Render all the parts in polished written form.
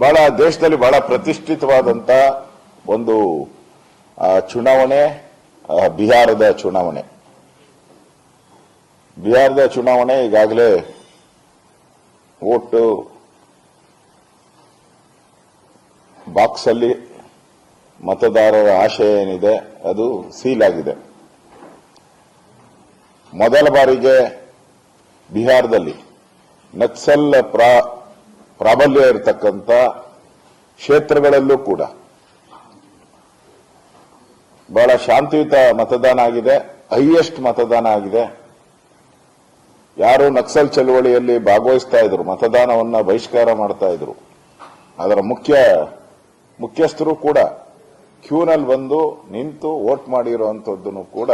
ಬಹಳ ದೇಶದಲ್ಲಿ ಬಹಳ ಪ್ರತಿಷ್ಠಿತವಾದಂತ ಒಂದು ಚುನಾವಣೆ ಬಿಹಾರದ ಚುನಾವಣೆ. ಬಿಹಾರದ ಚುನಾವಣೆ ಈಗಾಗಲೇ ವೋಟ್ ಬಾಕ್ಸ್ ಅಲ್ಲಿ ಮತದಾರರ ಆಶಯ ಏನಿದೆ ಅದು ಸೀಲ್ ಆಗಿದೆ. ಮೊದಲ ಬಾರಿಗೆ ಬಿಹಾರದಲ್ಲಿ ನಕ್ಸಲ್ ಪ್ರಾಬಲ್ಯ ಇರತಕ್ಕಂಥ ಕ್ಷೇತ್ರಗಳಲ್ಲೂ ಕೂಡ ಬಹಳ ಶಾಂತಿಯುತ ಮತದಾನ ಆಗಿದೆ. ಹೈಯೆಸ್ಟ್ ಮತದಾನ ಆಗಿದೆ. ಯಾರು ನಕ್ಸಲ್ ಚಳವಳಿಯಲ್ಲಿ ಭಾಗವಹಿಸ್ತಾ ಇದ್ರು, ಮತದಾನವನ್ನ ಬಹಿಷ್ಕಾರ ಮಾಡ್ತಾ ಇದ್ರು, ಅದರ ಮುಖ್ಯಸ್ಥರು ಕೂಡ ಕ್ಯೂನಲ್ಲಿ ಬಂದು ನಿಂತು ವೋಟ್ ಮಾಡಿರುವಂತದ್ದನ್ನು ಕೂಡ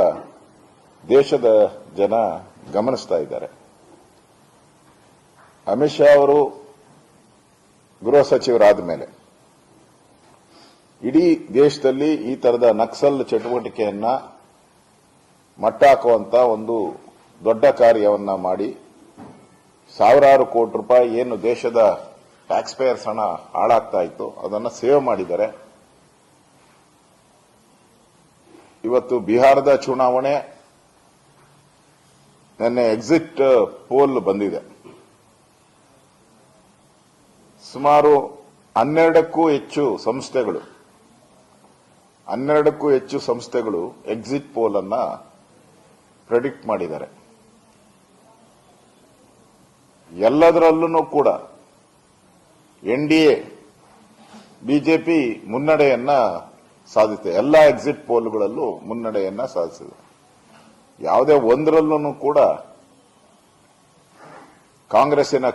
ದೇಶದ ಜನ ಗಮನಿಸ್ತಾ ಇದ್ದಾರೆ. ಅಮಿತ್ ಶಾ ಅವರು ಗೃಹ ಸಚಿವರಾದ ಮೇಲೆ ಇಡೀ ದೇಶದಲ್ಲಿ ಈ ತರದ ನಕ್ಸಲ್ ಚಟುವಟಿಕೆಯನ್ನ ಮಟ್ಟ ಹಾಕುವಂತ ಒಂದು ದೊಡ್ಡ ಕಾರ್ಯವನ್ನ ಮಾಡಿ ಸಾವಿರಾರು ಕೋಟಿ ರೂಪಾಯಿ ಏನು ದೇಶದ ಟ್ಯಾಕ್ಸ್ ಪೇಯರ್ಸ್ ಹಣ ಹಾಳಾಗ್ತಾ ಇತ್ತು ಅದನ್ನ ಸೇವ್ ಮಾಡಿದ್ದಾರೆ. ಇವತ್ತು ಬಿಹಾರದ ಚುನಾವಣೆ ನಿನ್ನೆ ಎಕ್ಸಿಟ್ ಪೋಲ್ ಬಂದಿದೆ. ಸುಮಾರು 12ಕ್ಕೂ ಹೆಚ್ಚು ಸಂಸ್ಥೆಗಳು ಎಕ್ಸಿಟ್ ಪೋಲ್ ಅನ್ನ ಪ್ರೆಡಿಕ್ಟ್ ಮಾಡಿದ್ದಾರೆ. ಎಲ್ಲದರಲ್ಲೂ ಕೂಡ ಎನ್ಡಿಎ ಬಿಜೆಪಿ ಮುನ್ನಡೆಯನ್ನ ಸಾಧಿಸಿದೆ. ಎಲ್ಲ ಎಕ್ಸಿಟ್ ಪೋಲ್ಗಳಲ್ಲೂ ಮುನ್ನಡೆಯನ್ನ ಸಾಧಿಸಿದೆ. ಯಾವುದೇ ಒಂದರಲ್ಲೂ ಕೂಡ ಕಾಂಗ್ರೆಸ್ಸಿನ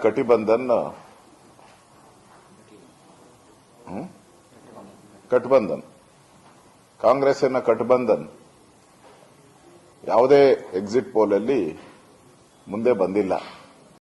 ಗಠಬಂಧನ್ ಕಾಂಗ್ರೆಸ್ಸಿನ ಗಠಬಂಧನ್ ಯಾವುದೇ ಎಕ್ಸಿಟ್ ಪೋಲ್ ಅಲ್ಲಿ ಮುಂದೆ ಬಂದಿಲ್ಲ.